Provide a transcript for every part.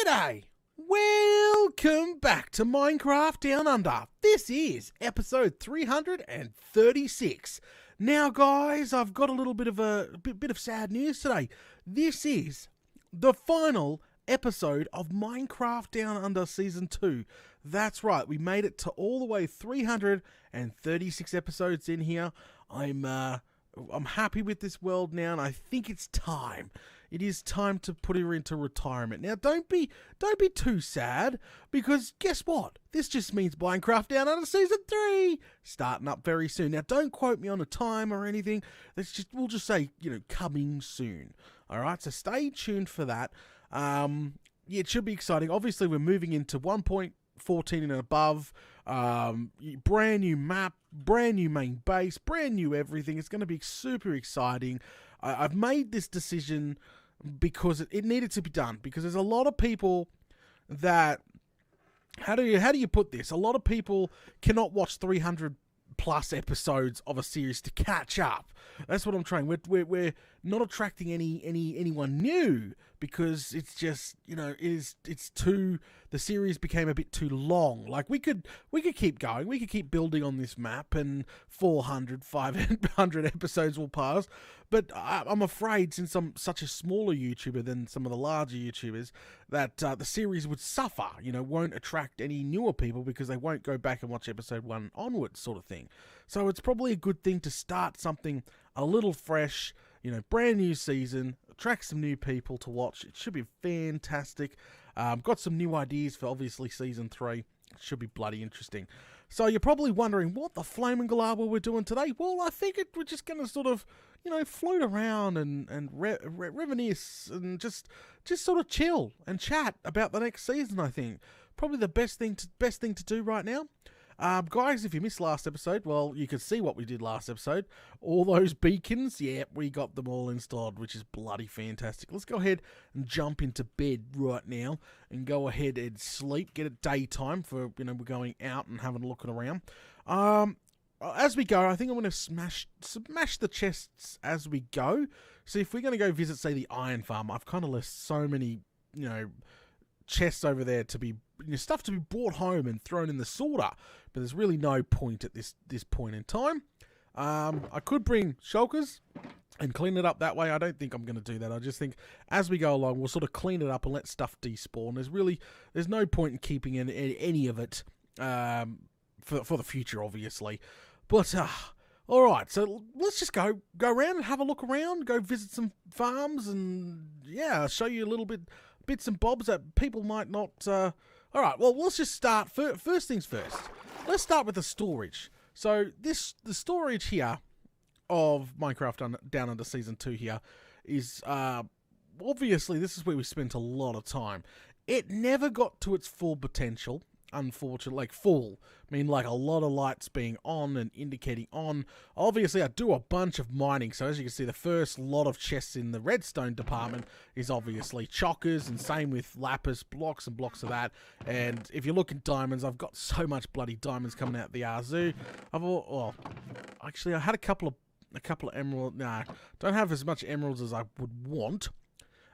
G'day! Welcome back to Minecraft Down Under. This is episode 336. Now, guys, I've got a little bit of sad news today. This is the final episode of Minecraft Down Under Season 2. That's right, we made it to all the way 336 episodes in here. I'm happy with this world now, and I think it's time. It is time to put her into retirement. Now, don't be too sad, because guess what? This just means Minecraft Down Under Season 3 starting up very soon. Now, don't quote me on a time or anything. We'll just say, coming soon. All right, so stay tuned for that. Yeah, it should be exciting. Obviously, we're moving into 1.14 and above. Brand new map, brand new main base, brand new everything. It's going to be super exciting. I've made this decision because it needed to be done, because there's a lot of people that, how do you put this? A lot of people cannot watch 300 plus episodes of a series to catch up. That's what I'm trying. We're not attracting anyone new, because it's just, it's too, the series became a bit too long. Like, we could keep going. We could keep building on this map, and 400, 500 episodes will pass. But I'm afraid, since I'm such a smaller YouTuber than some of the larger YouTubers, that the series would suffer, won't attract any newer people, because they won't go back and watch episode 1 onwards, sort of thing. So it's probably a good thing to start something a little fresh, brand new season, attract some new people to watch. It should be fantastic. Got some new ideas for, obviously, season 3. It should be bloody interesting. So you're probably wondering what the flaming galaba we're doing today. Well, I think we're just going to sort of, float around and reminisce and just sort of chill and chat about the next season. I think probably the best thing to do right now. Guys, if you missed last episode, well, you could see what we did last episode. All those beacons, yeah, we got them all installed, which is bloody fantastic. Let's go ahead and jump into bed right now and go ahead and sleep. Get it daytime for, we're going out and having a look around. As we go, I think I'm going to smash the chests as we go. So if we're going to go visit, say, the iron farm, I've kind of left so many, chests over there to be, stuff to be brought home and thrown in the sorter, but there's really no point at this point in time. I could bring shulkers and clean it up that way. I don't think I'm going to do that. I just think as we go along, we'll sort of clean it up and let stuff despawn. There's no point in keeping any of it for the future, obviously. But all right, so let's just go around and have a look around, go visit some farms, and yeah, show you a little bits and bobs that people might not. All right, well, let's just start. First things first. Let's start with the storage. So the storage here of Minecraft Down Under Season 2 here is obviously this is where we spent a lot of time. It never got to its full potential. Unfortunately, like full, I mean, like a lot of lights being on and indicating on. Obviously, I do a bunch of mining, so as you can see, the first lot of chests in the redstone department is obviously chockers, and same with lapis, blocks and blocks of that. And if you look at diamonds, I've got so much bloody diamonds coming out the Arzoo. Actually, I had a couple of emeralds. Nah, don't have as much emeralds as I would want.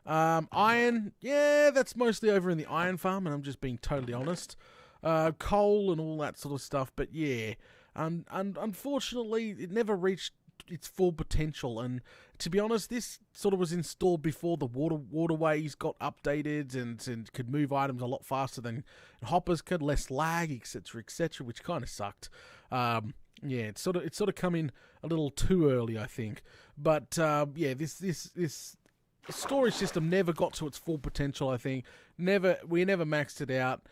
Iron, yeah, that's mostly over in the iron farm, and I'm just being totally honest. Coal and all that sort of stuff, but yeah, and unfortunately it never reached its full potential. And to be honest, this sort of was installed before the waterways got updated and could move items a lot faster than hoppers could, less lag, etc, which kind of sucked. Yeah, it sort of come in a little too early, I think. But yeah, this storage system never got to its full potential, I think. We never maxed it out.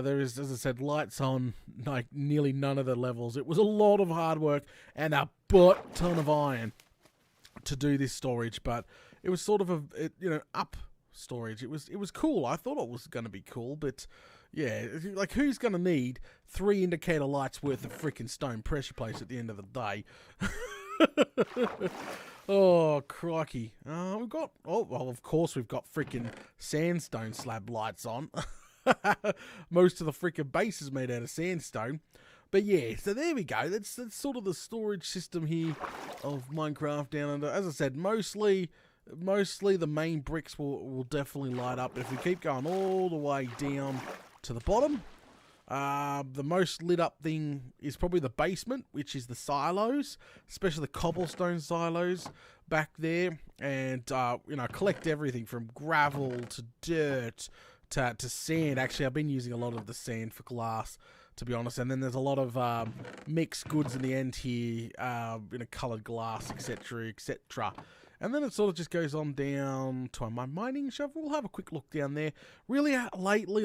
There is, as I said, lights on like nearly none of the levels. It was a lot of hard work and a butt ton of iron to do this storage, but it was sort of up storage. It was cool. I thought it was going to be cool, but yeah, like who's going to need 3 indicator lights worth of freaking stone pressure plates at the end of the day? Oh, crikey. Of course we've got freaking sandstone slab lights on. Most of the freaking base is made out of sandstone. But yeah, so there we go. That's sort of the storage system here of Minecraft Down Under. As I said, mostly mostly the main bricks will definitely light up. But if we keep going all the way down to the bottom, the most lit up thing is probably the basement, which is the silos, especially the cobblestone silos back there. And, collect everything from gravel to dirt to sand. Actually, I've been using a lot of the sand for glass, to be honest. And then there's a lot of mixed goods in the end here, coloured glass, etc., etc. And then it sort of just goes on down to my mining shovel. We'll have a quick look down there. Really, lately,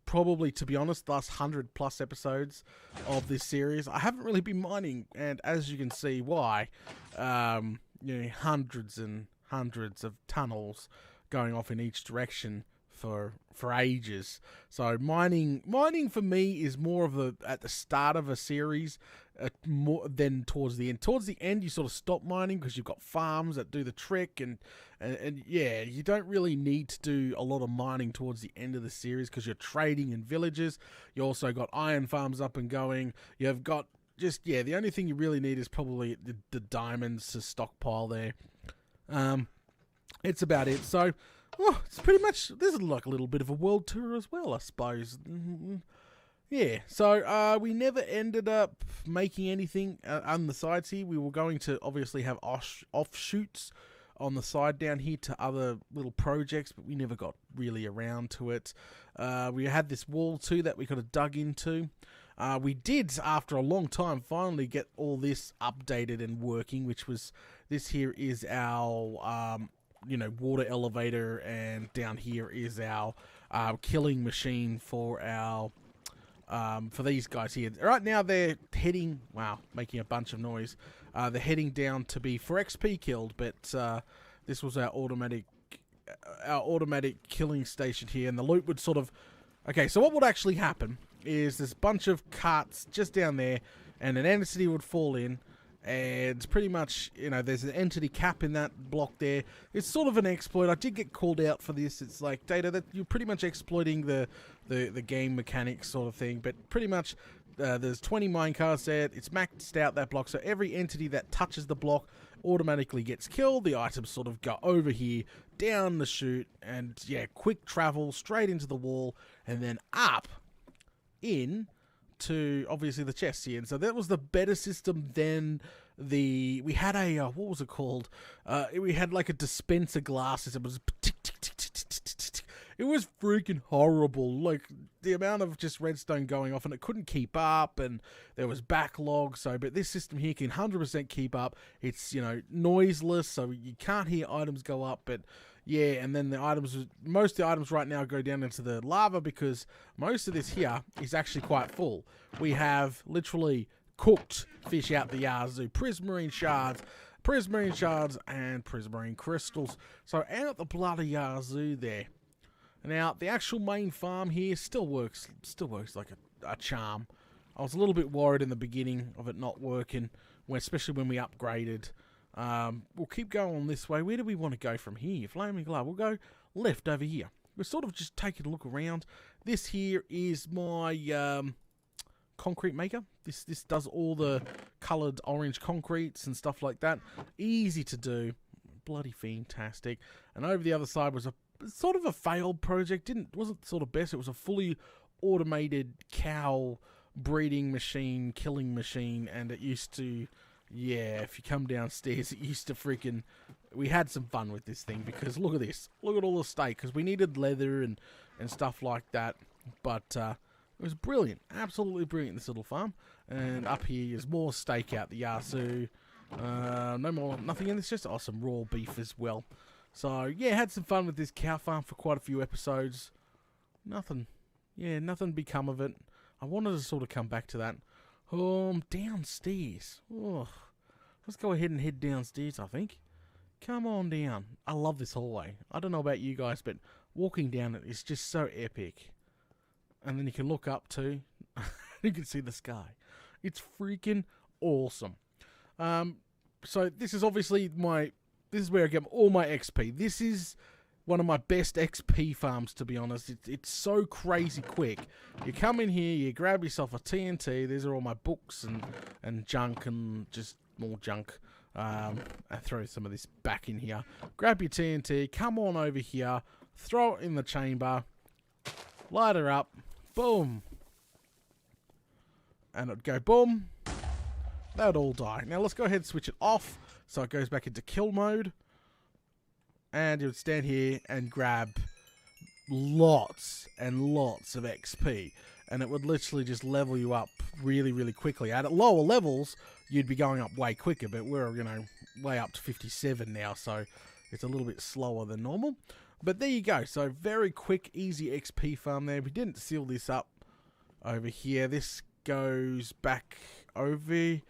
probably, to be honest, last 100 plus episodes of this series, I haven't really been mining. And as you can see why, hundreds and hundreds of tunnels going off in each direction for ages. So mining for me is more of at the start of a series, more than towards the end. Towards the end, you sort of stop mining because you've got farms that do the trick, and yeah, you don't really need to do a lot of mining towards the end of the series because you're trading in villages. You also got iron farms up and going. You've got the only thing you really need is probably the diamonds to stockpile there. It's about it. So, it's pretty much, this is like a little bit of a world tour as well, I suppose. Yeah, so we never ended up making anything on the sides here. We were going to obviously have offshoots on the side down here to other little projects, but we never got really around to it. We had this wall too that we could have dug into. We did, after a long time, finally get all this updated and working, which was, this here is our, water elevator, and down here is our killing machine for our, for these guys here. Right now they're heading, making a bunch of noise. They're heading down to be for XP killed, but this was our automatic killing station here, and the loot would sort of, okay, so what would actually happen is this bunch of carts just down there, and an entity would fall in, and pretty much, there's an entity cap in that block there. It's sort of an exploit. I did get called out for this. It's like, Data, that you're pretty much exploiting the game mechanics sort of thing, but pretty much there's 20 minecarts there. It's maxed out, that block, so every entity that touches the block automatically gets killed. The items sort of go over here, down the chute, and quick travel straight into the wall, and then up in to obviously the chests here. And so that was the better system than we had a what was it called? We had like a dispenser glasses. It was tick, tick, tick, tick, tick, tick, tick, tick. It was freaking horrible. Like the amount of just redstone going off, and it couldn't keep up, and there was backlog. So, but this system here can 100% keep up. It's noiseless, so you can't hear items go up, but. Yeah, and then most of the items right now go down into the lava because most of this here is actually quite full. We have literally cooked fish out the yazoo, prismarine shards, and prismarine crystals. So out the bloody yazoo there. Now, the actual main farm here still works like a charm. I was a little bit worried in the beginning of it not working, especially when we upgraded. We'll keep going this way. Where do we want to go from here? Flaming Glove. We'll go left over here. We're sort of just taking a look around. This here is my concrete maker. This does all the coloured orange concretes and stuff like that. Easy to do. Bloody fantastic. And over the other side was a sort of a failed project. Wasn't sort of best. It was a fully automated cow breeding machine, killing machine, and it used to... Yeah, if you come downstairs, it used to freaking... We had some fun with this thing because look at this. Look at all the steak because we needed leather and stuff like that. But it was brilliant. Absolutely brilliant, this little farm. And up here is more steak out the yazoo. Nothing in this, just some raw beef as well. So, yeah, had some fun with this cow farm for quite a few episodes. Nothing become of it. I wanted to sort of come back to that. Downstairs. Oh, let's go ahead and head downstairs, I think. Come on down. I love this hallway. I don't know about you guys, but walking down it is just so epic. And then you can look up too. You can see the sky. It's freaking awesome. So this is obviously this is where I get all my XP. This is one of my best XP farms, to be honest. It's so crazy quick. You come in here, you grab yourself a TNT. These are all my books and junk and just more junk. And throw some of this back in here. Grab your TNT, come on over here, throw it in the chamber, light her up, boom. And it'd go boom. That would all die. Now let's go ahead and switch it off so it goes back into kill mode. And you would stand here and grab lots and lots of XP. And it would literally just level you up really, really quickly. At lower levels, you'd be going up way quicker, but we're, you know, way up to 57 now, so it's a little bit slower than normal. But there you go. So very quick, easy XP farm there. We didn't seal this up over here. This goes back over.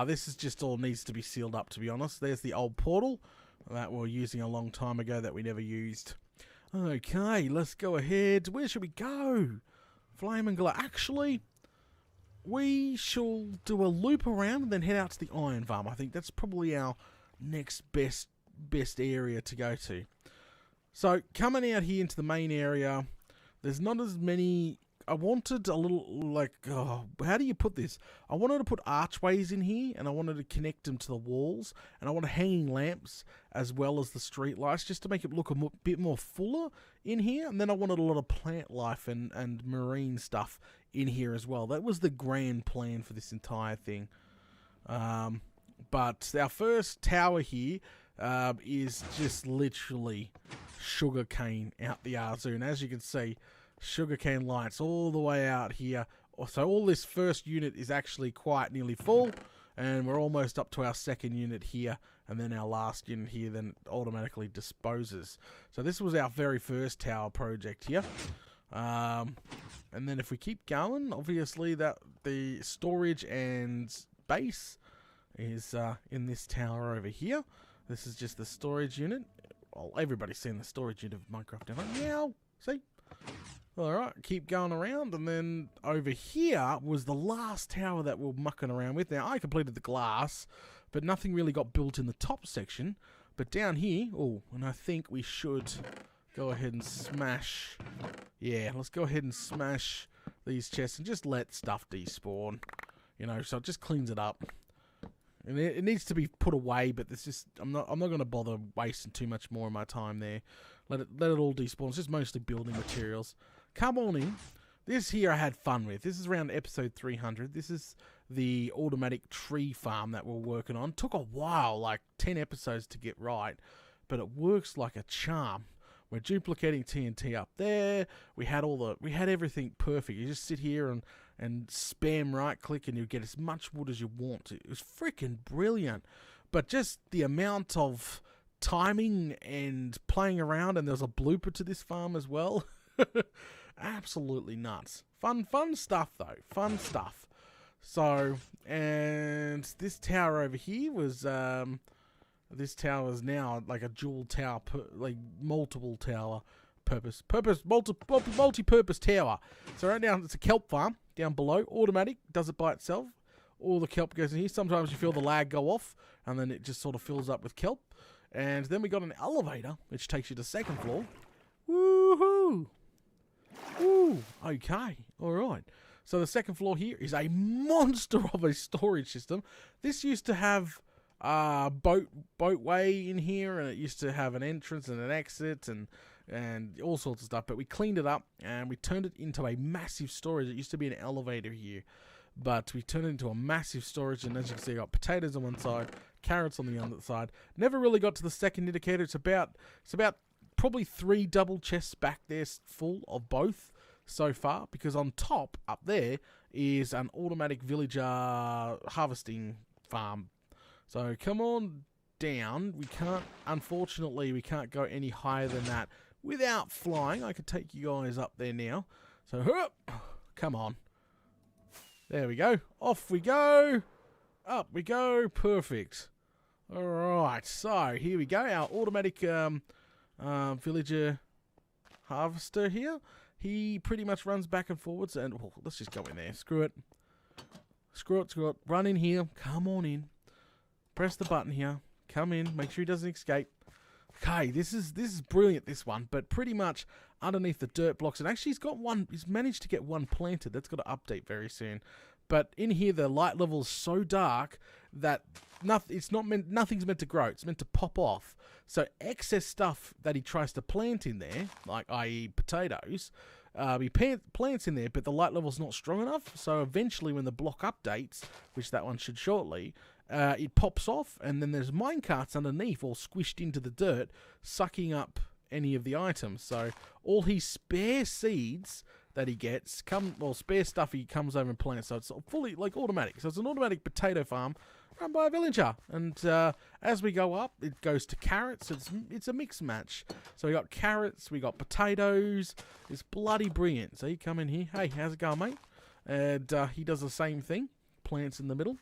This is just all needs to be sealed up, to be honest. There's the old portal that we were using a long time ago that we never used. Okay, let's go ahead. Where should we go? Flame and Glow. Actually, we shall do a loop around and then head out to the iron farm. I think that's probably our next best area to go to. So, coming out here into the main area, there's not as many. I wanted a little, like, how do you put this? I wanted to put archways in here, and I wanted to connect them to the walls, and I wanted hanging lamps as well as the street lights, just to make it look a bit more fuller in here. And then I wanted a lot of plant life and marine stuff in here as well. That was the grand plan for this entire thing. But our first tower here is just literally sugarcane out the yazoo, and as you can see, sugarcane lights all the way out here. So all this first unit is actually quite nearly full, and we're almost up to our second unit here, and then our last unit here then automatically disposes. So this was our very first tower project here. And then if we keep going, obviously that the storage and base is in this tower over here. This is just the storage unit. Well, everybody's seen the storage unit of Minecraft, haven't they? Meow. See? Alright, keep going around, and then over here was the last tower that we're mucking around with. Now, I completed the glass, but nothing really got built in the top section. But down here, and I think we should go ahead and smash. Yeah, let's go ahead and smash these chests and just let stuff despawn. You know, so it just cleans it up. And it needs to be put away, but it's just I'm not going to bother wasting too much more of my time there. Let it all despawn. It's just mostly building materials. Come on in. This here I had fun with. This is around episode 300. This is the automatic tree farm that we're working on. Took a while, like 10 episodes to get right, but it works like a charm. We're duplicating TNT up there. We had everything perfect. You just sit here and spam right click and you get as much wood as you want. It was freaking brilliant. But just the amount of timing and playing around, and there's a blooper to this farm as well. Absolutely nuts. Fun stuff though. Fun stuff. So, and this tower over here was this tower is now like a dual tower, like multiple tower multi-purpose tower. So right now it's a kelp farm down below, automatic, does it by itself. All the kelp goes in here. Sometimes you feel the lag go off, and then it just sort of fills up with kelp. And then we got an elevator which takes you to second floor. Woohoo! Ooh, okay, all right. So the second floor here is a monster of a storage system. This used to have boatway in here, and it used to have an entrance and an exit and all sorts of stuff, but we cleaned it up and we turned it into a massive storage. It used to be an elevator here, but we turned it into a massive storage, and as you can see, I got potatoes on one side, carrots on the other side. Never really got to the second indicator. It's about probably 3 double chests back there full of both so far, because on top up there is an automatic villager harvesting farm. So come on down. Unfortunately we can't go any higher than that without flying. I could take you guys up there now. So come on. There we go. Off we go. Up we go. Perfect. Alright, so here we go. Our automatic villager harvester here. He pretty much runs back and forwards, and let's just go in there. Screw it. Run in here. Come on in. Press the button here. Come in. Make sure he doesn't escape. Okay, this is brilliant, this one. But pretty much underneath the dirt blocks, and actually he's managed to get one planted. That's got to update very soon. But in here, the light level is so dark that nothing's meant to grow. It's meant to pop off. So excess stuff that he tries to plant in there, like i.e. potatoes, he plants in there, but the light level's not strong enough. So eventually when the block updates, which that one should shortly, it pops off, and then there's minecarts underneath all squished into the dirt, sucking up any of the items. So all his spare seeds that he gets, spare stuff he comes over and plants. So it's fully like automatic. So it's an automatic potato farm run by a villager. And as we go up, it goes to carrots. It's a mix match. So we got carrots, we got potatoes. It's bloody brilliant. So you come in here. Hey, how's it going, mate? And he does the same thing. Plants in the middle.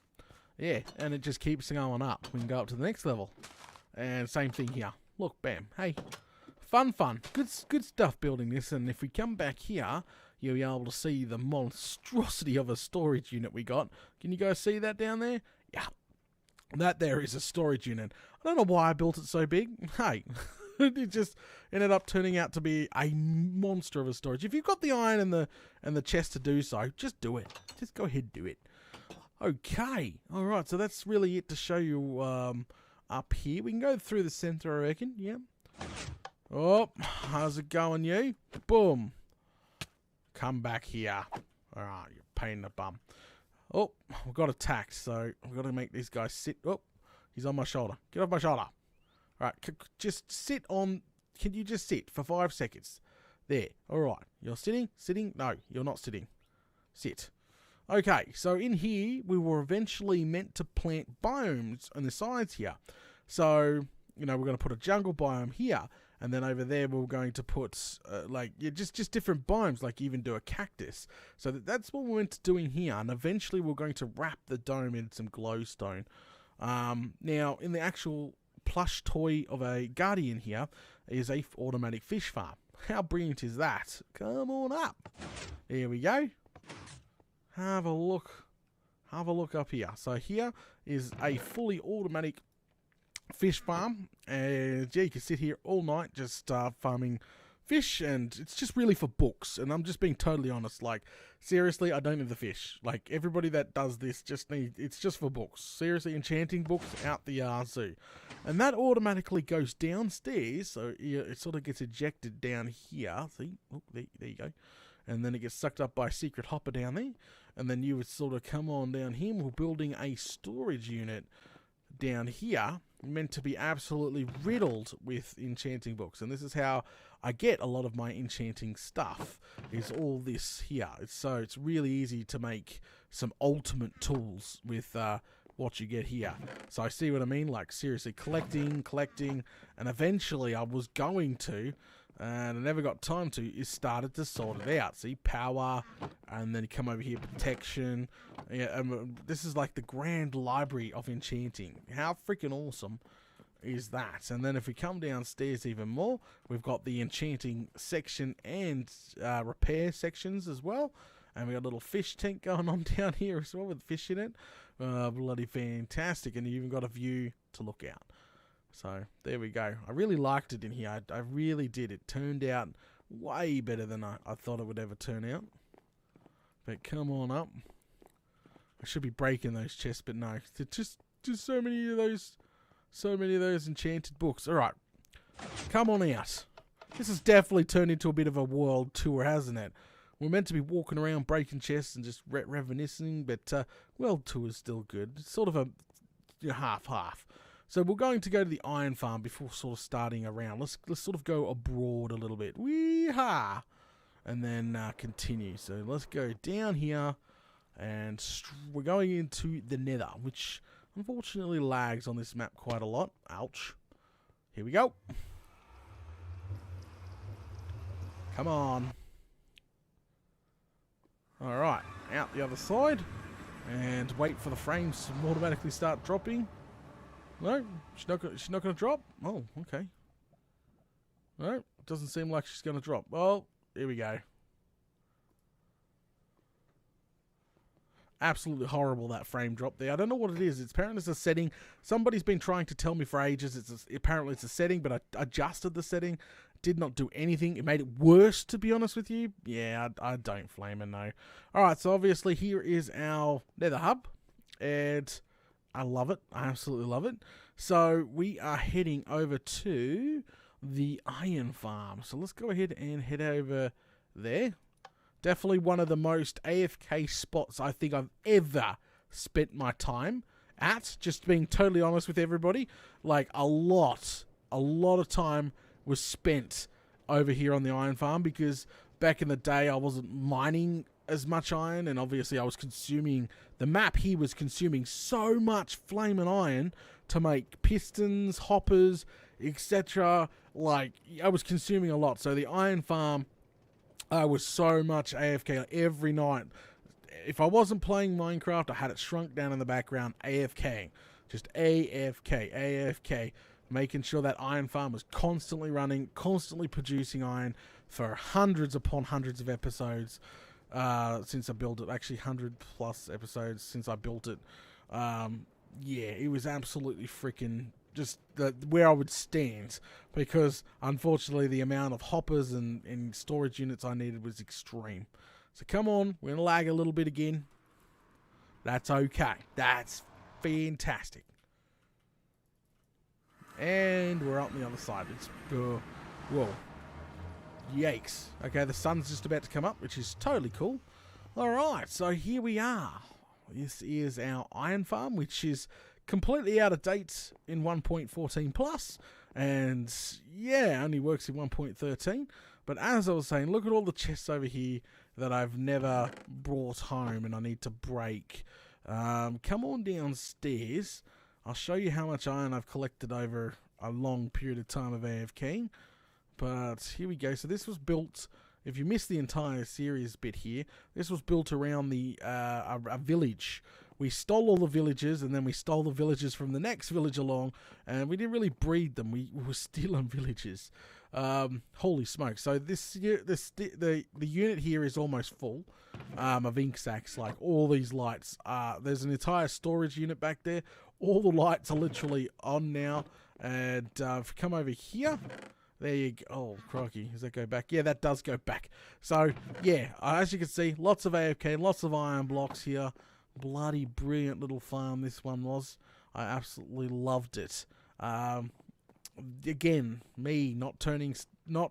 Yeah, and it just keeps going up. We can go up to the next level. And same thing here. Look, bam. Hey, fun. Good stuff building this. And if we come back here, you'll be able to see the monstrosity of a storage unit we got. Can you guys see that down there? Yeah. That there is a storage unit. I don't know why I built it so big. Hey, it just ended up turning out to be a monster of a storage. If you've got the iron and the chest to do so, just do it. Just go ahead and do it. Okay. All right. So that's really it to show you up here. We can go through the center, I reckon. Yeah. Oh, how's it going, you? Boom. Come back here. All right, you're a pain in the bum. Oh, we got attacked, so we've got to make these guys sit. Oh, he's on my shoulder. Get off my shoulder. All right, just sit on. Can you just sit for 5 seconds? There. All right. You're sitting? Sitting? No, you're not sitting. Sit. Okay, so in here, we were eventually meant to plant biomes on the sides here. So, we're going to put a jungle biome here. And then over there, we're going to put, just different biomes, like even do a cactus. So that's what we're into doing here. And eventually, we're going to wrap the dome in some glowstone. Now, in the actual plush toy of a guardian here is a automatic fish farm. How brilliant is that? Come on up. There we go. Have a look up here. So here is a fully automatic fish farm, and yeah, you can sit here all night just farming fish, and it's just really for books. And I'm just being totally honest, like seriously, I don't need the fish. Like everybody that does this it's just for books. Seriously, enchanting books out the yazoo. And that automatically goes downstairs, so it sort of gets ejected down here. See, oh, there you go. And then it gets sucked up by a secret hopper down there. And then you would sort of come on down here. We're building a storage unit down here, meant to be absolutely riddled with enchanting books. And this is how I get a lot of my enchanting stuff, is all this here. It's really easy to make some ultimate tools with what you get here. So I see what I mean, like seriously collecting, and eventually I was going to, and I never got time to, is started to sort it out. See, power, and then you come over here, protection. Yeah, this is like the grand library of enchanting. How freaking awesome is that? And then if we come downstairs even more, we've got the enchanting section and repair sections as well. And we got a little fish tank going on down here as well with fish in it. Bloody fantastic. And you even got a view to look out. So there we go. I really liked it in here. I really did. It turned out way better than I thought it would ever turn out. But come on up. I should be breaking those chests, but no. Just so many of those enchanted books. All right. Come on out. This has definitely turned into a bit of a world tour, hasn't it? We're meant to be walking around breaking chests and just reminiscing, but world tour is still good. It's sort of a half-half. So we're going to go to the iron farm before sort of starting around. Let's sort of go abroad a little bit. Wee-ha! And then continue. So let's go down here, and we're going into the Nether, which unfortunately lags on this map quite a lot. Ouch. Here we go. Come on. Alright, out the other side. And wait for the frames to automatically start dropping. No, she's not going to drop? Oh, okay. No, doesn't seem like she's going to drop. Well, here we go. Absolutely horrible, that frame drop there. I don't know what it is. Apparently it's a setting. Somebody's been trying to tell me for ages. Apparently it's a setting, but I adjusted the setting. Did not do anything. It made it worse, to be honest with you. Yeah, I don't flame it, no. Alright, so obviously here is our Nether hub. And I love it. I absolutely love it. So we are heading over to the iron farm. So let's go ahead and head over there. Definitely one of the most AFK spots I think I've ever spent my time at. Just being totally honest with everybody. Like a lot of time was spent over here on the iron farm because back in the day I wasn't mining as much iron, and obviously I was consuming, the map here was consuming so much flame and iron to make pistons, hoppers, etc. Like I was consuming a lot. So the iron farm, I was so much AFK every night. If I wasn't playing Minecraft, I had it shrunk down in the background, AFKing. Just AFK, making sure that iron farm was constantly running, constantly producing iron for hundreds upon hundreds of episodes since I built it. Actually, 100 plus episodes since I built it. Yeah, it was absolutely freaking just where I would stand, because unfortunately the amount of hoppers and storage units I needed was extreme. So come on, we're going to lag a little bit again. That's okay. That's fantastic. And we're up on the other side. It's whoa. Yikes. Okay, the sun's just about to come up, which is totally cool. Alright, so here we are. This is our iron farm, which is completely out of date in 1.14 plus, and yeah, only works in 1.13. But as I was saying, look at all the chests over here that I've never brought home and I need to break. Come on downstairs. I'll show you how much iron I've collected over a long period of time of AFK. But here we go. So this was built, if you missed the entire series bit here, this was built around the a village. We stole all the villages, and then we stole the villages from the next village along, and we didn't really breed them. We were stealing villages. Holy smoke! So the unit here is almost full of ink sacks. Like all these lights. There's an entire storage unit back there. All the lights are literally on now. And if you come over here. There you go. Oh, crikey. Does that go back? Yeah, that does go back. So, yeah, as you can see, lots of AFK, lots of iron blocks here. Bloody brilliant little farm this one was. I absolutely loved it. Again, me not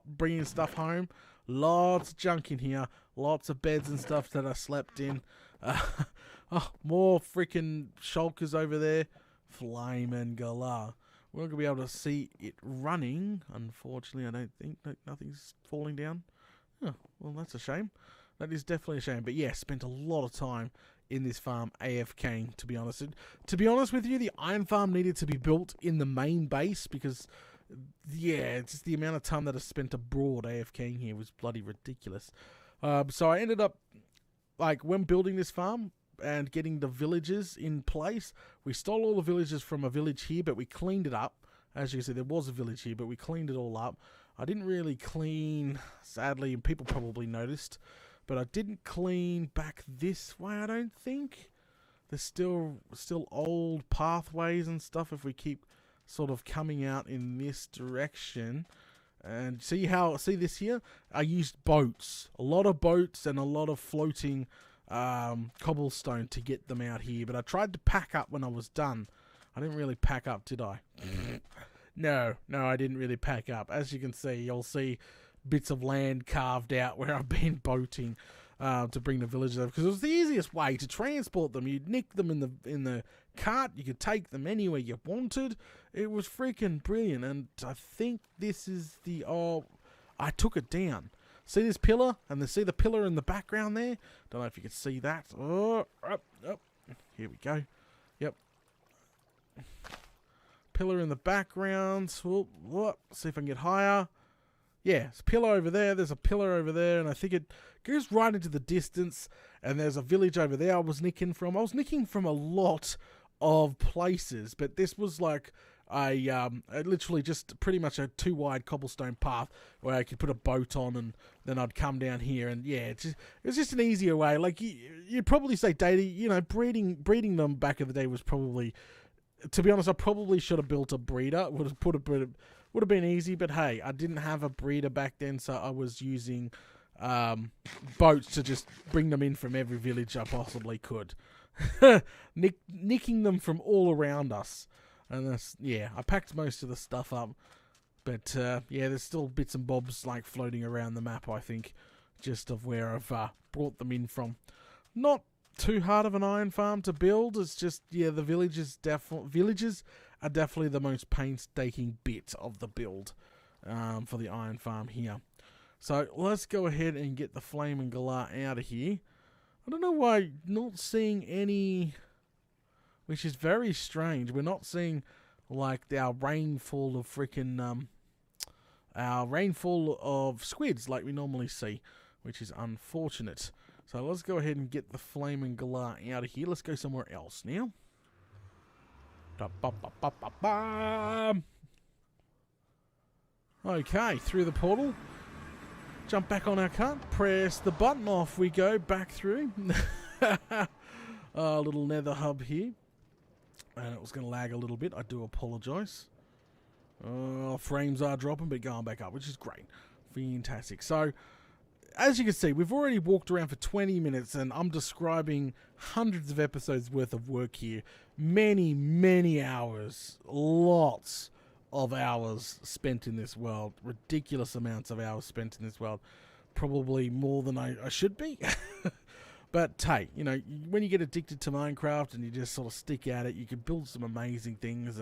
bringing stuff home. Lots of junk in here. Lots of beds and stuff that I slept in. Oh, more freaking shulkers over there. Flame and galah. We're not going to be able to see it running, unfortunately. I don't think nothing's falling down. Oh, well, that's a shame. That is definitely a shame. But yeah, spent a lot of time in this farm AFKing, to be honest. And to be honest with you, the iron farm needed to be built in the main base because, yeah, just the amount of time that I spent abroad AFKing here was bloody ridiculous. So I ended up, like, when building this farm and getting the villages in place, we stole all the villages from a village here, but we cleaned it up. As you can see, there was a village here, but we cleaned it all up. I didn't really clean, sadly, and people probably noticed, but I didn't clean back this way, I don't think. There's still old pathways and stuff if we keep sort of coming out in this direction. And see this here? I used boats. A lot of boats and a lot of floating cobblestone to get them out here, but I tried to pack up when I was done. I didn't really pack up, did I? No, I didn't really pack up. As you can see, you'll see bits of land carved out where I've been boating to bring the villagers over, because it was the easiest way to transport them. You'd nick them in the cart, you could take them anywhere you wanted. It was freaking brilliant, and I think this is the I took it down. See this pillar? And see the pillar in the background there? Don't know if you can see that. Oh, up. Here we go. Yep. Pillar in the background. Whoop. See if I can get higher. Yeah, there's a pillar over there. There's a pillar over there. And I think it goes right into the distance. And there's a village over there I was nicking from. I was nicking from a lot of places. But this was like literally just pretty much a 2 wide cobblestone path where I could put a boat on, and then I'd come down here, and yeah, it was just an easier way. Like you'd probably say breeding them back in the day was probably, to be honest, I probably should have built a breeder. Would Would have been easy, but hey, I didn't have a breeder back then, so I was using boats to just bring them in from every village I possibly could. Nicking them from all around us. And that's, yeah, I packed most of the stuff up. But yeah, there's still bits and bobs like floating around the map, I think, just of where I've brought them in from. Not too hard of an iron farm to build. It's just, yeah, the villages are definitely the most painstaking bit of the build for the iron farm here. So let's go ahead and get the flaming galah out of here. I don't know why not seeing any, which is very strange. We're not seeing like our rainfall of freaking our rainfall of squids like we normally see, which is unfortunate. So let's go ahead and get the flaming galah out of here. Let's go somewhere else now. Okay, through the portal. Jump back on our cart. Press the button. Off we go. Back through. Little nether hub here. And it was going to lag a little bit. I do apologise. Frames are dropping, but going back up, which is great. Fantastic. So, as you can see, we've already walked around for 20 minutes, and I'm describing hundreds of episodes worth of work here. Many, many hours. Lots of hours spent in this world. Ridiculous amounts of hours spent in this world. Probably more than I should be. But hey, you know, when you get addicted to Minecraft and you just sort of stick at it, you can build some amazing things.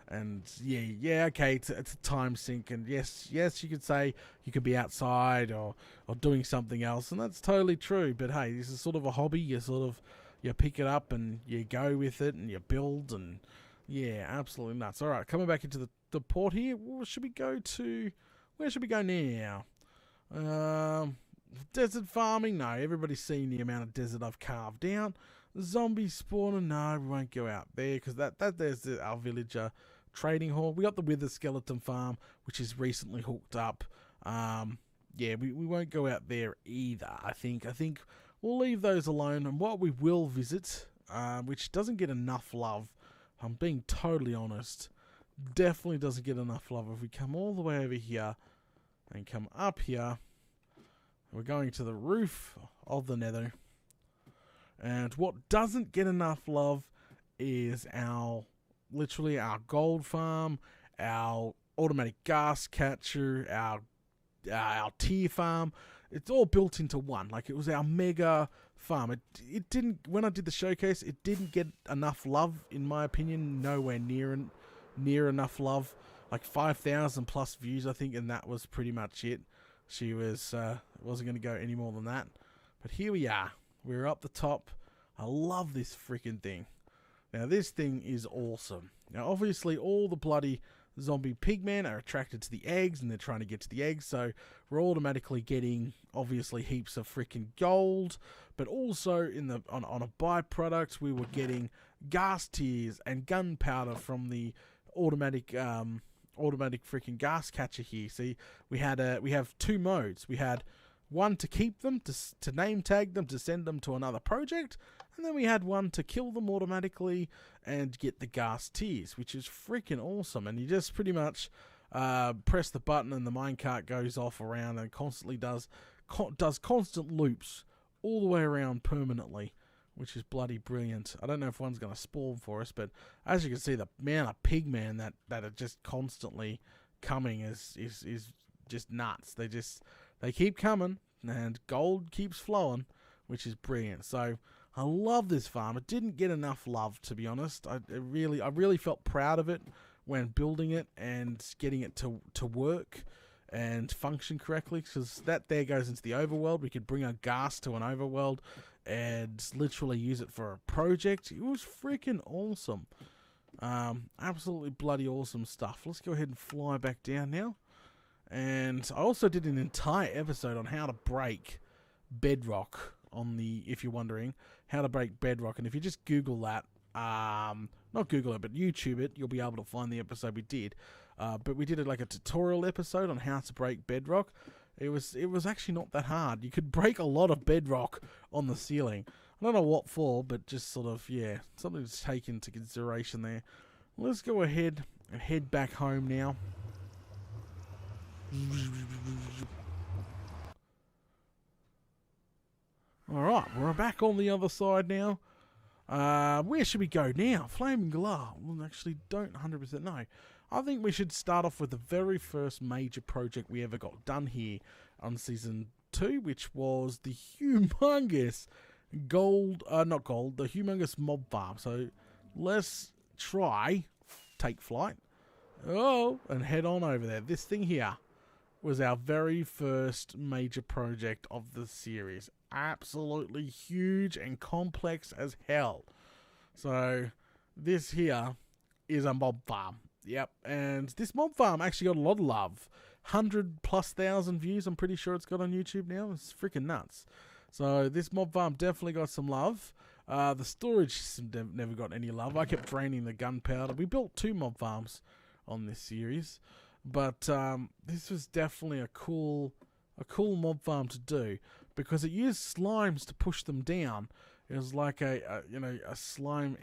And yeah, okay, it's a time sink. And yes, you could say you could be outside or doing something else, and that's totally true. But hey, this is sort of a hobby. You pick it up and you go with it and you build, and yeah, absolutely nuts. All right, coming back into the port here. Where should we go now? Desert farming? No, everybody's seen the amount of desert I've carved out. Zombie spawner? No, we won't go out there because there's our villager trading hall. We got the wither skeleton farm, which is recently hooked up. Yeah, we won't go out there either. I think we'll leave those alone. And what we will visit, which doesn't get enough love, I'm being totally honest, definitely doesn't get enough love. If we come all the way over here and come up here, we're going to the roof of the Nether. And what doesn't get enough love is literally our gold farm, our automatic gas catcher, our tier farm. It's all built into one. Like, it was our mega farm. It didn't, when I did the showcase, it didn't get enough love, in my opinion. Nowhere near enough love. Like 5,000 plus views, I think, and that was pretty much it. She wasn't going to go any more than that. But here we are. We're up the top. I love this freaking thing. Now, this thing is awesome. Now, obviously, all the bloody zombie pigmen are attracted to the eggs, and they're trying to get to the eggs, so we're automatically getting, obviously, heaps of freaking gold. But also, on a byproduct, we were getting gas tiers and gunpowder from the automatic freaking gas catcher here. See, we have two modes. We had one to keep them, to name tag them, to send them to another project, and then we had one to kill them automatically and get the gas tiers, which is freaking awesome. And you just pretty much press the button and the minecart goes off around and constantly does constant loops all the way around permanently, which is bloody brilliant. I don't know if one's going to spawn for us, but as you can see, the amount of pigmen that are just constantly coming is just nuts. They keep coming, and gold keeps flowing, which is brilliant. So I love this farm. It didn't get enough love, to be honest. I really felt proud of it when building it and getting it to work and function correctly, because that there goes into the overworld. We could bring our gas to an overworld and literally use it for a project. It was freaking awesome. Absolutely bloody awesome stuff. Let's go ahead and fly back down now. And I also did an entire episode on how to break bedrock if you're wondering, how to break bedrock. And if you just Google that, not Google it, but YouTube it, you'll be able to find the episode we did. But we did like a tutorial episode on how to break bedrock. It was actually not that hard. You could break a lot of bedrock on the ceiling. I don't know what for, but just sort of, yeah, something to take into consideration there. Let's go ahead and head back home now. Alright, we're back on the other side now. Where should we go now? Flaming Glah. Well, actually, don't 100% know. I think we should start off with the very first major project we ever got done here on Season 2, which was the humongous the humongous mob farm. So, let's take flight. Oh, and head on over there. This thing here was our very first major project of the series. Absolutely huge and complex as hell. So this here is a mob farm. Yep, and this mob farm actually got a lot of love. 100,000+ views, I'm pretty sure it's got on YouTube now. It's freaking nuts. So this mob farm definitely got some love. The storage system never got any love. I kept draining the gunpowder. We built 2 mob farms on this series. But this was definitely a cool mob farm to do because it used slimes to push them down. It was like a slime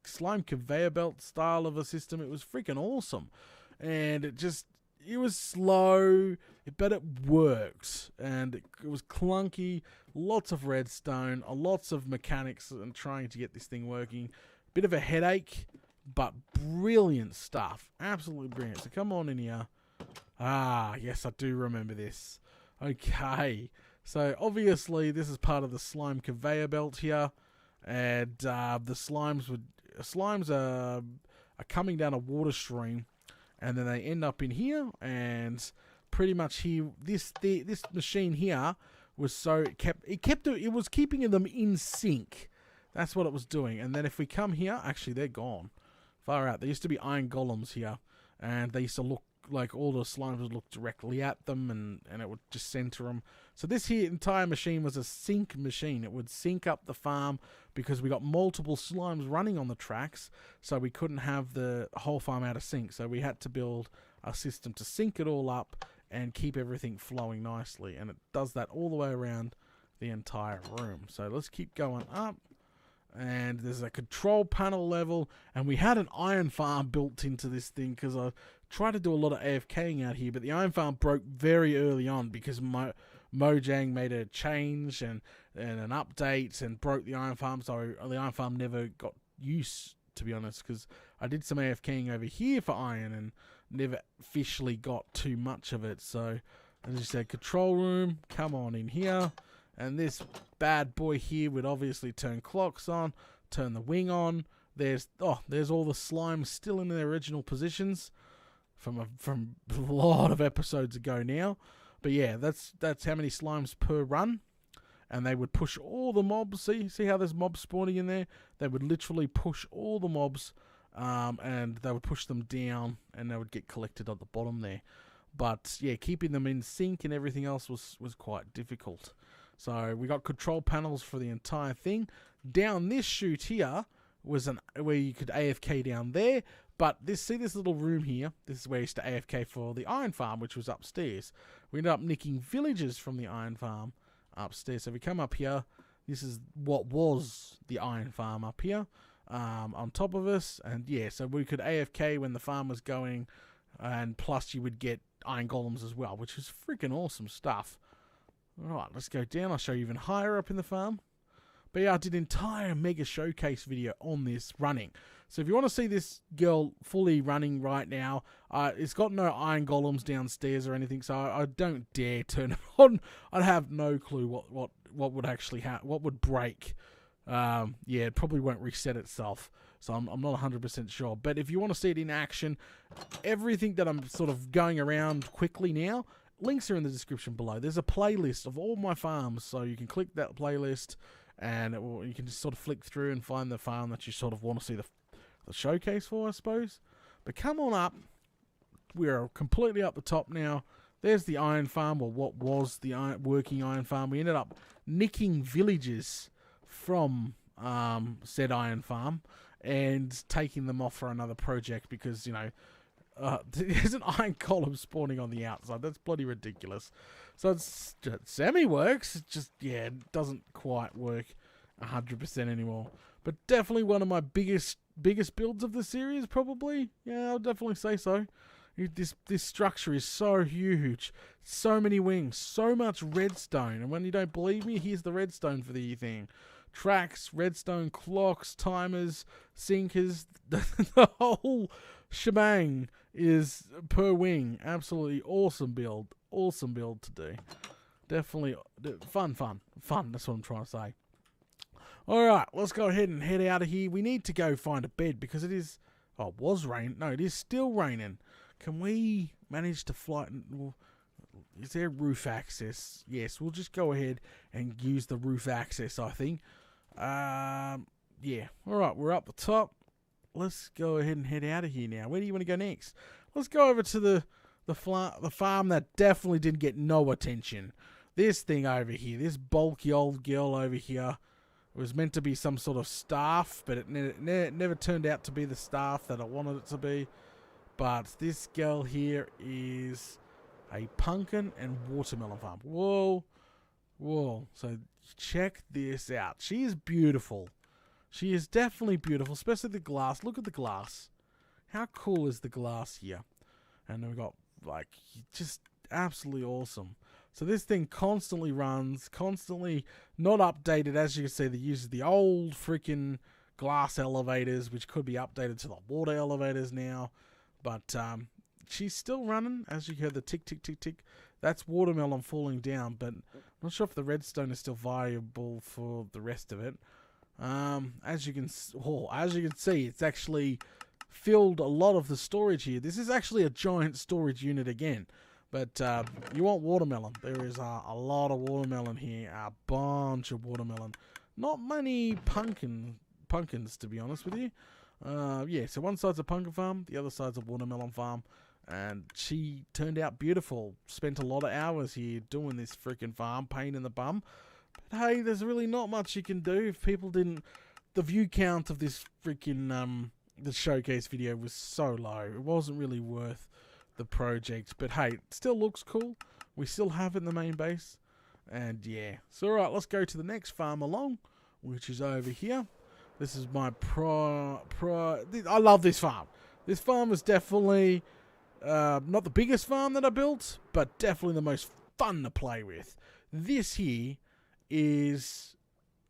slime conveyor belt style of a system. It was freaking awesome, and it was slow, but it worked, and it was clunky. Lots of redstone, lots of mechanics, and trying to get this thing working. Bit of a headache. But brilliant stuff. Absolutely brilliant. So come on in here. Ah, yes, I do remember this. Okay. So obviously this is part of the slime conveyor belt here. And the slimes are coming down a water stream. And then they end up in here. And pretty much here, this machine here was it was keeping them in sync. That's what it was doing. And then if we come here, actually they're gone. Far out. There used to be iron golems here, and they used to look like all the slimes would look directly at them, and it would just center them. So this here entire machine was a sync machine. It would sync up the farm because we got multiple slimes running on the tracks, so we couldn't have the whole farm out of sync. So we had to build a system to sync it all up and keep everything flowing nicely, and it does that all the way around the entire room. So let's keep going up. And there's a control panel level, and we had an iron farm built into this thing because I tried to do a lot of AFKing out here, but the iron farm broke very early on because Mojang made a change and an update and broke the iron farm, so the iron farm never got use, to be honest, because I did some AFKing over here for iron and never officially got too much of it. So as you said, control room, come on in here. And this bad boy here would obviously turn clocks on, turn the wing on. There's all the slimes still in their original positions from a lot of episodes ago now. But yeah, that's how many slimes per run. And they would push all the mobs. See how there's mobs spawning in there? They would literally push all the mobs, and they would push them down, and they would get collected at the bottom there. But yeah, keeping them in sync and everything else was quite difficult. So we got control panels for the entire thing. Down this chute here was where you could AFK down there. But this little room here, this is where you used to AFK for the iron farm, which was upstairs. We ended up nicking villagers from the iron farm upstairs. So we come up here. This is what was the iron farm up here on top of us. And yeah, so we could AFK when the farm was going. And plus you would get iron golems as well, which was freaking awesome stuff. Alright, let's go down. I'll show you even higher up in the farm. But yeah, I did an entire mega showcase video on this running. So if you want to see this girl fully running right now, it's got no iron golems downstairs or anything, so I don't dare turn it on. I have no clue what would actually what would break. Yeah, it probably won't reset itself. So I'm not 100% sure. But if you want to see it in action, everything that I'm sort of going around quickly now, links are in the description below. There's a playlist of all my farms, so you can click that playlist, and you can just sort of flick through and find the farm that you sort of want to see the showcase for, I suppose. But come on up. We're completely up the top now. There's the iron farm, or what was the working iron farm. We ended up nicking villages from said iron farm and taking them off for another project because, you know, there's an iron column spawning on the outside. That's bloody ridiculous. So it semi-works. It just, yeah, it doesn't quite work 100% anymore. But definitely one of my biggest builds of the series, probably. Yeah, I'll definitely say so. This structure is so huge. So many wings. So much redstone. And when you don't believe me, here's the redstone for the thing. Tracks, redstone clocks, timers, sinkers. The whole shebang is per wing. Absolutely awesome build. Awesome build to do. Definitely fun. That's what I'm trying to say. Alright, let's go ahead and head out of here. We need to go find a bed because it is... Oh, it was raining. No, it is still raining. Can we manage to fly... Is there roof access? Yes, we'll just go ahead and use the roof access, I think. Yeah. Alright, we're up the top. Let's go ahead and head out of here now. Where do you want to go next? Let's go over to the farm that definitely didn't get no attention. This thing over here. This bulky old girl over here. It was meant to be some sort of staff, but it never turned out to be the staff that I wanted it to be. But this girl here is a pumpkin and watermelon farm. Whoa. Whoa. So check this out. She is beautiful. She is definitely beautiful, especially the glass. Look at the glass. How cool is the glass here? And we've got, like, just absolutely awesome. So this thing constantly runs, constantly not updated. As you can see, they use the old freaking glass elevators, which could be updated to the water elevators now. But she's still running. As you heard the tick, tick, tick, tick. That's watermelon falling down, but I'm not sure if the redstone is still viable for the rest of it. As you can see, it's actually filled a lot of the storage here. This is actually a giant storage unit again. But you want watermelon. There is a lot of watermelon here. A bunch of watermelon. Not many pumpkins, to be honest with you. Yeah, so one side's a pumpkin farm. The other side's a watermelon farm. And she turned out beautiful. Spent a lot of hours here doing this freaking farm. Pain in the bum. But hey, there's really not much you can do. If people didn't... The view count of this freaking... the showcase video was so low. It wasn't really worth... the project, but hey, it still looks cool. We still have it in the main base, and yeah. So alright, let's go to the next farm along, which is over here. This is my I love this farm. This farm is definitely not the biggest farm that I built, but definitely the most fun to play with. This here is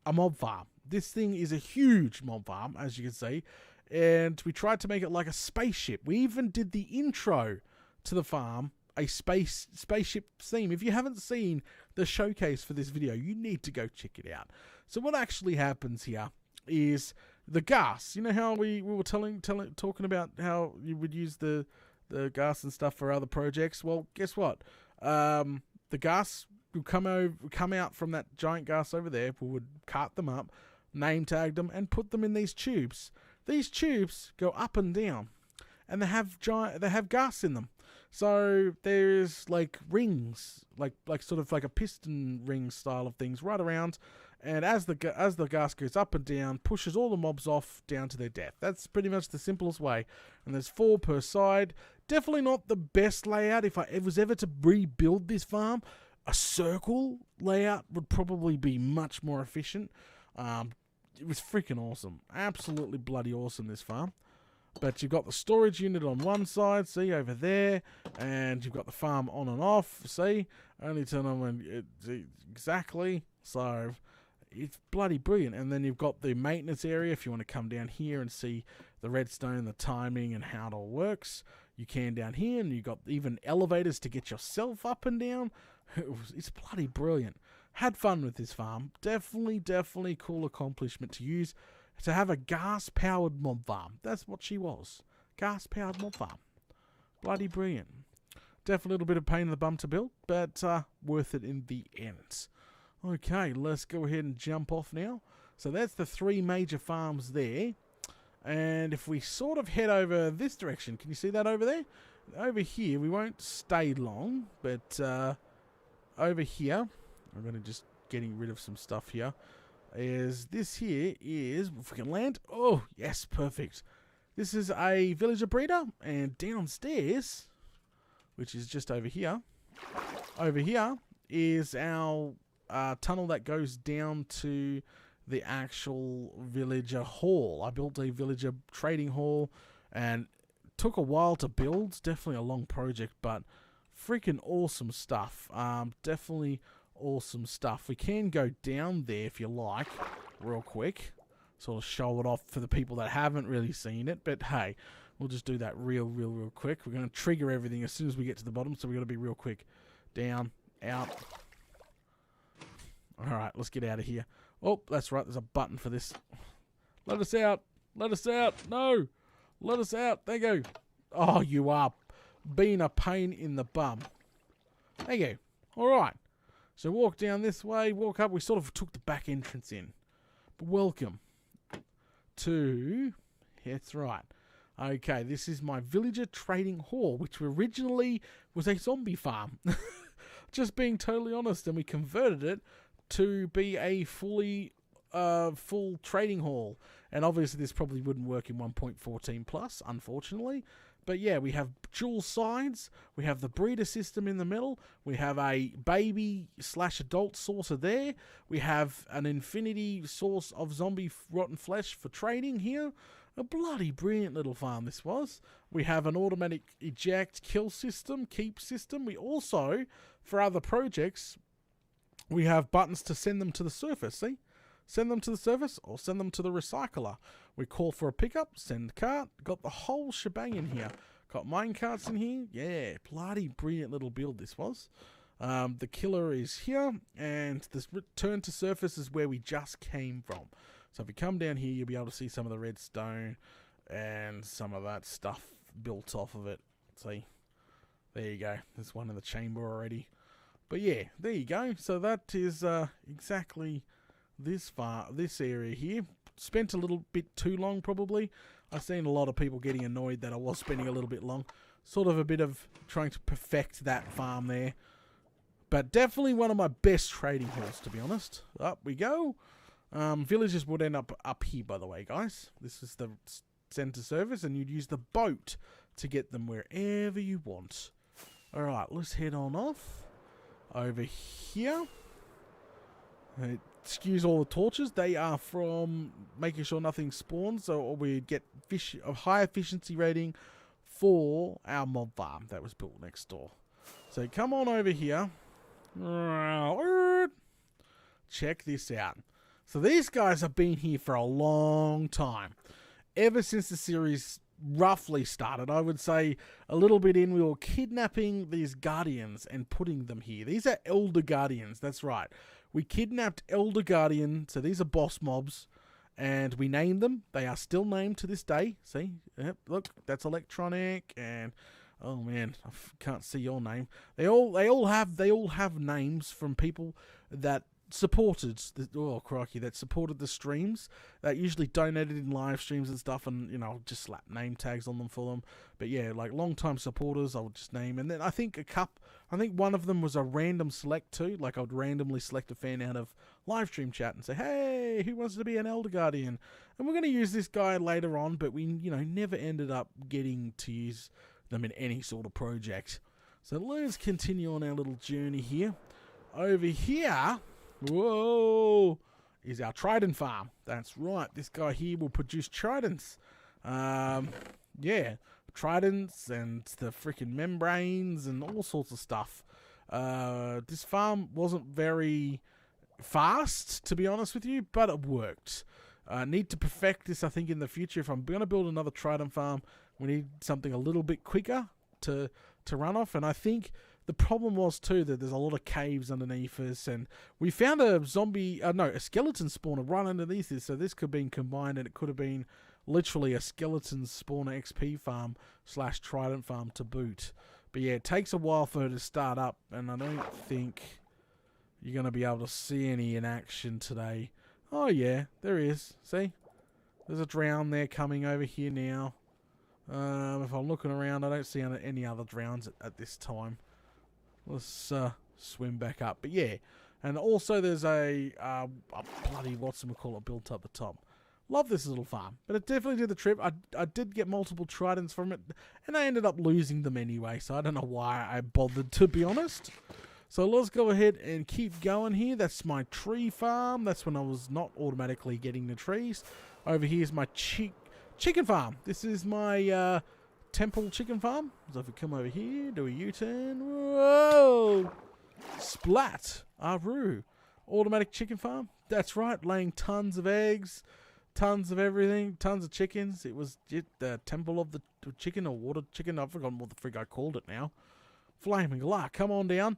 a mob farm. This thing is a huge mob farm, as you can see, and we tried to make it like a spaceship. We even did the intro to the farm, a spaceship theme. If you haven't seen the showcase for this video, you need to go check it out. So what actually happens here is the gas. You know how we were talking about how you would use the gas and stuff for other projects? Well, guess what? The gas will come out from that giant gas over there. We would cut them up, name tag them, and put them in these tubes. These tubes go up and down, and they have gas in them. So there's like rings, like sort of like a piston ring style of things right around, and as the gas goes up and down, pushes all the mobs off down to their death. That's pretty much the simplest way. And there's 4 per side. Definitely not the best layout. If I was ever to rebuild this farm, a circle layout would probably be much more efficient. It was freaking awesome. Absolutely bloody awesome, this farm. But you've got the storage unit on one side, see, over there. And you've got the farm on and off, see. Only turn on when... exactly. So, it's bloody brilliant. And then you've got the maintenance area if you want to come down here and see the redstone, the timing, and how it all works. You can down here, and you've got even elevators to get yourself up and down. It's bloody brilliant. Had fun with this farm. Definitely cool accomplishment to use. To have a gas-powered mob farm. That's what she was. Gas-powered mob farm. Bloody brilliant. Definitely a little bit of pain in the bum to build, but worth it in the end. Okay, let's go ahead and jump off now. So that's the 3 major farms there. And if we sort of head over this direction, can you see that over there? Over here, we won't stay long, but over here, I'm going to just getting rid of some stuff here. This here is, if we can land, oh yes, perfect. This is a villager breeder, and downstairs, which is just over here is our tunnel that goes down to the actual villager hall. I built a villager trading hall, and took a while to build. It's definitely a long project, but freaking awesome stuff. Definitely awesome stuff. We can go down there if you like, real quick. Sort of show it off for the people that haven't really seen it. But hey, we'll just do that real quick. We're going to trigger everything as soon as we get to the bottom, so we've got to be real quick. Down, out. Alright, let's get out of here. Oh, that's right, there's a button for this. Let us out. Let us out. No. Let us out. There you go. Oh, you are being a pain in the bum. There you go. Alright. So walk down this way, walk up. We sort of took the back entrance in. But welcome to... That's right. Okay, this is my villager trading hall, which originally was a zombie farm. Just being totally honest. And we converted it to be a full trading hall. And obviously this probably wouldn't work in 1.14 plus, unfortunately. But yeah, we have dual sides. We have the breeder system in the middle. We have a baby/adult saucer there. We have an infinity source of zombie rotten flesh for trading here. A bloody brilliant little farm this was. We have an automatic eject kill system, keep system. We also, for other projects, we have buttons to send them to the surface, see? Send them to the surface or send them to the recycler. We call for a pickup, send cart. Got the whole shebang in here. Got mine carts in here. Yeah, bloody brilliant little build this was. The killer is here, and this return to surface is where we just came from. So if you come down here, you'll be able to see some of the redstone and some of that stuff built off of it. See? There you go. There's one in the chamber already. But yeah, there you go. So that is exactly this area here. Spent a little bit too long probably. I've seen a lot of people getting annoyed that I was spending a little bit long. Sort of a bit of trying to perfect that farm there. But definitely one of my best trading halls, to be honest. Up we go. Villagers would end up here, by the way, guys. This is the center service, and you'd use the boat to get them wherever you want. Alright, let's head on off. Over here. Excuse all the torches. They are from making sure nothing spawns, so we get fish of high efficiency rating for our mob farm that was built next door. So come on over here. Check this out. So these guys have been here for a long time. Ever since the series roughly started, I would say a little bit in, we were kidnapping these guardians and putting them here. These are elder guardians, that's right. We kidnapped elder guardian, so these are boss mobs, and we named them. They are still named to this day. See? Yep, look, that's electronic, and oh man, I can't see your name. They all have names from people that supported that supported the streams, that usually donated in live streams and stuff, and just slap name tags on them for them. But yeah, like long time supporters, I would just name. And then I think one of them was a random select too. Like I would randomly select a fan out of live stream chat and say, hey, who wants to be an Elder Guardian? And we're going to use this guy later on, but we never ended up getting to use them in any sort of project. So let's continue on our little journey here. Over here, whoa, is our trident farm. That's right. This guy here will produce tridents. Yeah, tridents and the freaking membranes and all sorts of stuff. This farm wasn't very fast, to be honest with you, but it worked. Need to perfect this, I think, in the future. If I'm going to build another trident farm, we need something a little bit quicker to run off. And I think the problem was too that there's a lot of caves underneath us, and we found a skeleton spawner right underneath this. So this could have been combined, and it could have been literally a skeleton spawner XP farm / trident farm to boot. But yeah, it takes a while for her to start up, and I don't think you're going to be able to see any in action today. Oh yeah, there is. See? There's a drown there coming over here now. If I'm looking around, I don't see any other drowns at this time. Let's swim back up. But yeah, and also there's a bloody whatchamacallit built up the top. Love this little farm, but it definitely did the trip. I did get multiple tridents from it, and I ended up losing them anyway, so I don't know why I bothered, to be honest. So let's go ahead and keep going here. That's my tree farm. That's when I was not automatically getting the trees. Over here is my chicken farm. This is my temple chicken farm. So if we come over here, do a U-turn. Whoa! Splat! Aru. Automatic chicken farm. That's right, laying tons of eggs, tons of everything, tons of chickens. It was the temple of the chicken or water chicken. I've forgotten what the frig I called it now. Flaming luck. Come on down.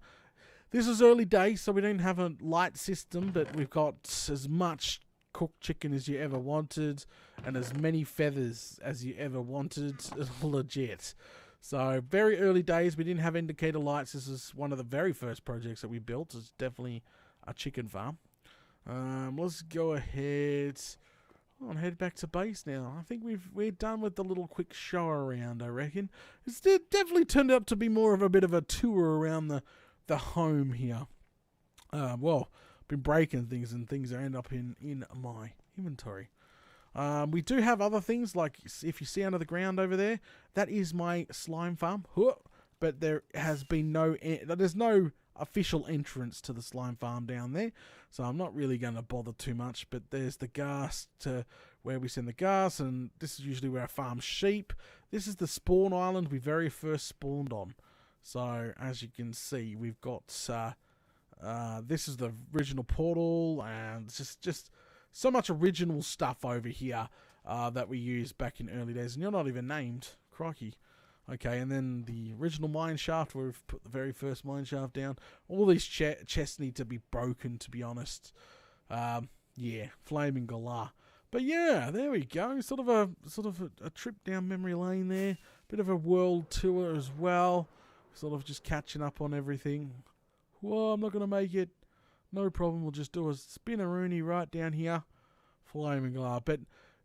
This is early days, so we don't have a light system, but we've got as much cooked chicken as you ever wanted and as many feathers as you ever wanted. Legit. So very early days. We didn't have indicator lights. This is one of the very first projects that we built. It's definitely a chicken farm. Let's go ahead and head back to base now. I think we're done with the little quick show around, I reckon. It's definitely turned out to be more of a bit of a tour around the home here. Well, been breaking things and things that end up in my inventory. We do have other things, like if you see under the ground over there, that is my slime farm. But there has been there's no official entrance to the slime farm down there, so I'm not really going to bother too much. But there's the gas to where we send the gas, and this is usually where I farm sheep. This is the spawn island we very first spawned on. So as you can see, we've got this is the original portal, and it's just so much original stuff over here that we used back in early days. And you're not even named, crikey. Okay, and then the original mine shaft, where we've put the very first mine shaft down. All these chests need to be broken, to be honest. Yeah, flaming galah. But yeah, there we go. Sort of a trip down memory lane there. Bit of a world tour as well. Sort of just catching up on everything. Whoa, I'm not gonna make it. No problem. We'll just do a spinneroonie right down here. Flaming galah. But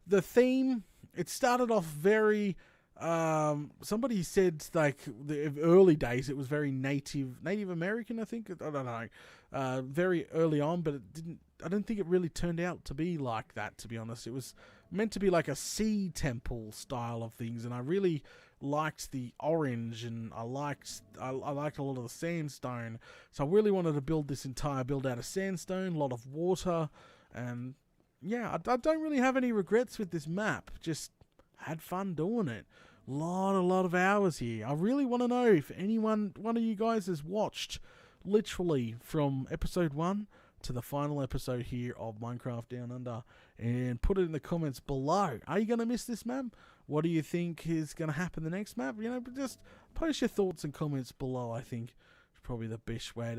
the theme, it started off very. Somebody said like the early days it was very Native American, I think. I don't know. Very early on, but I don't think it really turned out to be like that, to be honest. It was meant to be like a sea temple style of things, and I really liked the orange, and I liked a lot of the sandstone. So I really wanted to build this entire build out of sandstone, a lot of water, and yeah, I don't really have any regrets with this map. Just had fun doing it. A lot of hours here. I really want to know if one of you guys has watched literally from episode 1 to the final episode here of Minecraft Down Under, and put it in the comments below. Are you going to miss this map? What do you think is going to happen the next map? You know, but just post your thoughts and comments below. I think it's probably the best way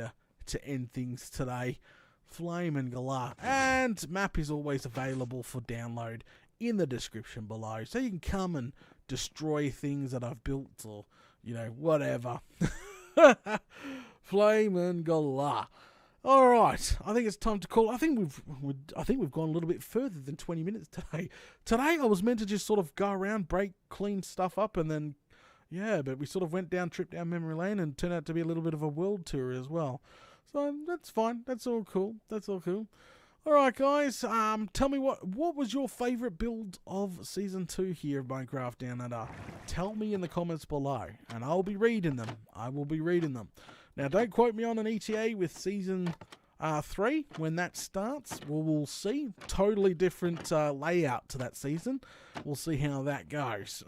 to end things today. Flame and galah. And map is always available for download in the description below, so you can come and destroy things that I've built, or you know, whatever. Flame and galah. All right, I think it's time to call. I think we've gone a little bit further than 20 minutes today. Today I was meant to just sort of go around, break, clean stuff up, and then yeah, but we sort of trip down memory lane, and turned out to be a little bit of a world tour as well. So that's fine. That's all cool. Alright guys, tell me what was your favourite build of Season 2 here of Minecraft Down Under? Tell me in the comments below, and I'll be reading them. I will be reading them. Now don't quote me on an ETA with Season 3 when that starts. We'll see. Totally different layout to that season. We'll see how that goes.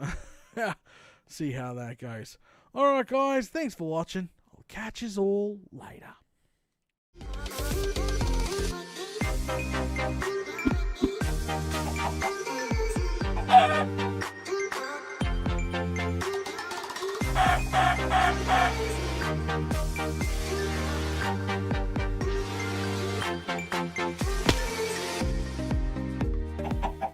See how that goes. Alright guys, thanks for watching. I'll catch you all later.